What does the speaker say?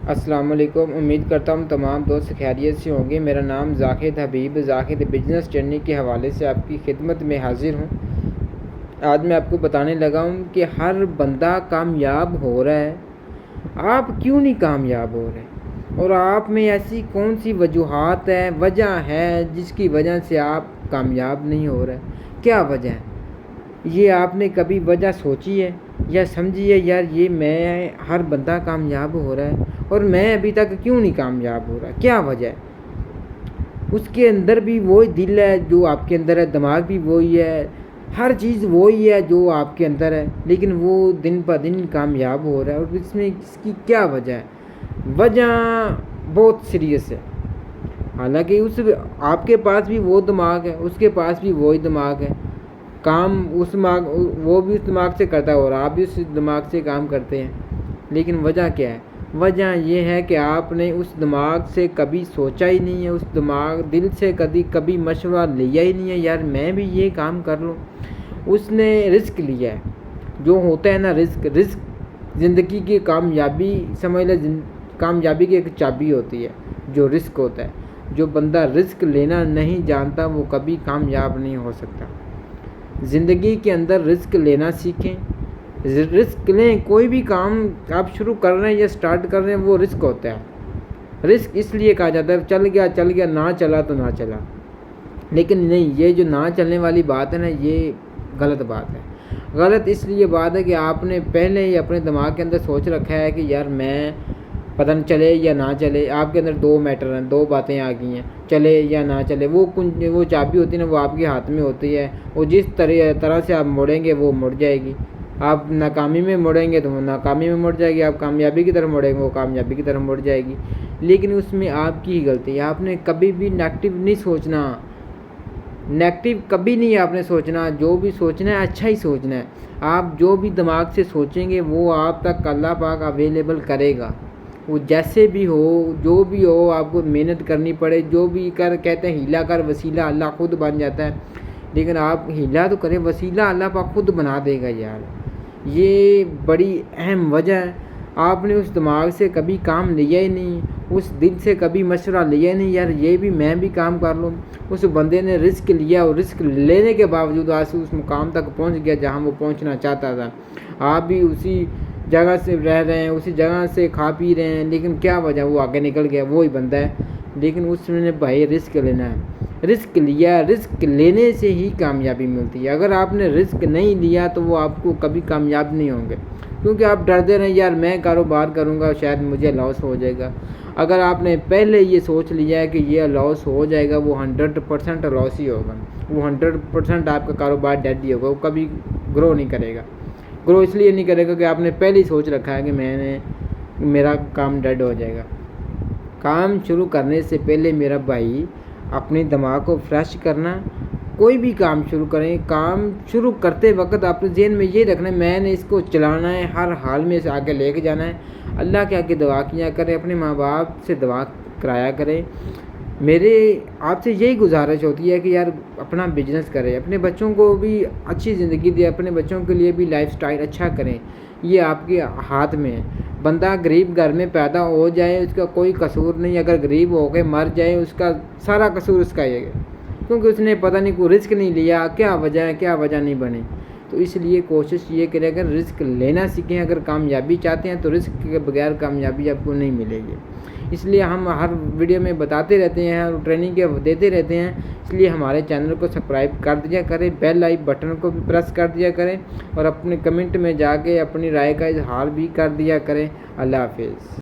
السلام علیکم، امید کرتا ہوں تمام دوست خیریت سے ہوں گے۔ میرا نام زاہد حبیب زاہد بزنس جرنی کے حوالے سے آپ کی خدمت میں حاضر ہوں۔ آج میں آپ کو بتانے لگا ہوں کہ ہر بندہ کامیاب ہو رہا ہے، آپ کیوں نہیں کامیاب ہو رہے؟ اور آپ میں ایسی کون سی وجہ ہے جس کی وجہ سے آپ کامیاب نہیں ہو رہے؟ کیا وجہ ہے؟ یہ آپ نے کبھی وجہ سوچی ہے یا سمجھی ہے؟ یار یہ میں ہر بندہ کامیاب ہو رہا ہے اور میں ابھی تک کیوں نہیں کامیاب ہو رہا؟ کیا وجہ ہے؟ اس کے اندر بھی وہی دل ہے جو آپ کے اندر ہے، دماغ بھی وہی ہے، ہر چیز وہی ہے جو آپ کے اندر ہے، لیکن وہ دن پہ دن کامیاب ہو رہا ہے۔ اور اس میں اس کی کیا وجہ ہے؟ وجہ بہت سیریس ہے۔ حالانکہ آپ کے پاس بھی وہ دماغ ہے، اس کے پاس بھی وہی دماغ ہے، کام وہ بھی اس دماغ سے کرتا ہے اور آپ بھی اس دماغ سے کام کرتے ہیں، لیکن وجہ کیا ہے؟ وجہ یہ ہے کہ آپ نے اس دماغ سے کبھی سوچا ہی نہیں ہے، اس دل سے کبھی مشورہ لیا ہی نہیں ہے، یار میں بھی یہ کام کر لوں۔ اس نے رسک لیا ہے، جو ہوتا ہے نا رسک زندگی کی کامیابی سمجھ لے، کامیابی کی ایک چابی ہوتی ہے جو رسک ہوتا ہے۔ جو بندہ رسک لینا نہیں جانتا وہ کبھی کامیاب نہیں ہو سکتا۔ زندگی کے اندر رسک لینا سیکھیں، رسک لیں۔ کوئی بھی کام آپ شروع کر رہے ہیں یا سٹارٹ کر رہے ہیں وہ رسک ہوتا ہے۔ رسک اس لیے کہا جاتا ہے چل گیا، نہ چلا تو نہ چلا، لیکن نہیں، یہ جو نہ چلنے والی بات ہے نا، یہ غلط بات ہے۔ غلط اس لیے بات ہے کہ آپ نے پہلے ہی اپنے دماغ کے اندر سوچ رکھا ہے کہ یار میں پتہ نہیں چلے یا نہ چلے۔ آپ کے اندر دو میٹر ہیں، دو باتیں آ گئی ہیں، چلے یا نہ چلے۔ وہ چابی ہوتی ہے نا، وہ آپ کے ہاتھ میں ہوتی ہے، وہ جس طرح سے آپ موڑیں گے وہ مڑ جائے گی۔ آپ ناکامی میں مڑیں گے تو وہ ناکامی میں مڑ جائے گی، آپ کامیابی کی طرف مڑیں گے وہ کامیابی کی طرف مڑ جائے گی۔ لیکن اس میں آپ کی ہی غلطی ہے، آپ نے کبھی بھی نیگیٹو نہیں سوچنا، نیگیٹو کبھی نہیں آپ نے سوچنا۔ جو بھی سوچنا ہے اچھا ہی سوچنا ہے۔ آپ جو بھی دماغ سے سوچیں گے وہ آپ تک اللہ پاک اویلیبل کرے گا۔ وہ جیسے بھی ہو، جو بھی ہو، آپ کو محنت کرنی پڑے، جو بھی کہتے ہیں ہیلا کر وسیلہ اللہ خود بن جاتا ہے، لیکن آپ ہیلا تو کریں، وسیلہ اللہ پاک خود بنا دے گا یار۔ یہ بڑی اہم وجہ ہے۔ آپ نے اس دماغ سے کبھی کام لیا ہی نہیں، اس دل سے کبھی مشورہ لیا ہی نہیں، یار یہ بھی میں بھی کام کر لوں۔ اس بندے نے رسک لیا اور رسک لینے کے باوجود آج اس مقام تک پہنچ گیا جہاں وہ پہنچنا چاہتا تھا۔ آپ بھی اسی جگہ سے رہ رہے ہیں، اسی جگہ سے کھا پی رہے ہیں، لیکن کیا وجہ؟ وہ آگے نکل گیا، وہی بندہ ہے، لیکن اس نے بھائی رسک لینا ہے، رسک لیا۔ رسک لینے سے ہی کامیابی ملتی ہے۔ اگر آپ نے رسک نہیں لیا تو وہ آپ کو کبھی کامیاب نہیں ہوں گے، کیونکہ آپ ڈرتے رہیں یار میں کاروبار کروں گا شاید مجھے لاس ہو جائے گا۔ اگر آپ نے پہلے یہ سوچ لیا ہے کہ یہ لاس ہو جائے گا، وہ 100% لاس ہی ہوگا، وہ 100% آپ کا کاروبار ڈیڈ ہی ہوگا، وہ کبھی گرو نہیں کرے گا۔ گرو اس لیے نہیں کرے گا کہ آپ نے پہلے ہی سوچ رکھا ہے کہ میرا کام ڈیڈ ہو جائے گا۔ کام شروع کرنے سے پہلے میرا بھائی اپنے دماغ کو فریش کرنا، کوئی بھی کام شروع کریں، کام شروع کرتے وقت اپنے ذہن میں یہ رکھنا ہے میں نے اس کو چلانا ہے، ہر حال میں اسے آگے لے کے جانا ہے۔ اللہ کے آگے دعا کیا کریں، اپنے ماں باپ سے دعا کرایا کریں۔ میرے آپ سے یہی گزارش ہوتی ہے کہ یار اپنا بزنس کریں، اپنے بچوں کو بھی اچھی زندگی دیں، اپنے بچوں کے لیے بھی لائف سٹائل اچھا کریں، یہ آپ کے ہاتھ میں ہے۔ بندہ غریب گھر میں پیدا ہو جائے اس کا کوئی قصور نہیں، اگر غریب ہو کے مر جائے اس کا سارا قصور اس کا ہی ہے، کیونکہ اس نے پتہ نہیں کوئی رسک نہیں لیا، کیا وجہ ہے، کیا وجہ نہیں بنی۔ تو اس لیے کوشش یہ کریں اگر رسک لینا سیکھیں، اگر کامیابی چاہتے ہیں تو رسک کے بغیر کامیابی آپ کو نہیں ملے گی۔ اس لیے ہم ہر ویڈیو میں بتاتے رہتے ہیں اور ٹریننگ کے دیتے رہتے ہیں، اس لیے ہمارے چینل کو سبسکرائب کر دیا کریں، بیل آئی بٹن کو بھی پریس کر دیا کریں، اور اپنے کمنٹ میں جا کے اپنی رائے کا اظہار بھی کر دیا کریں۔ اللہ حافظ۔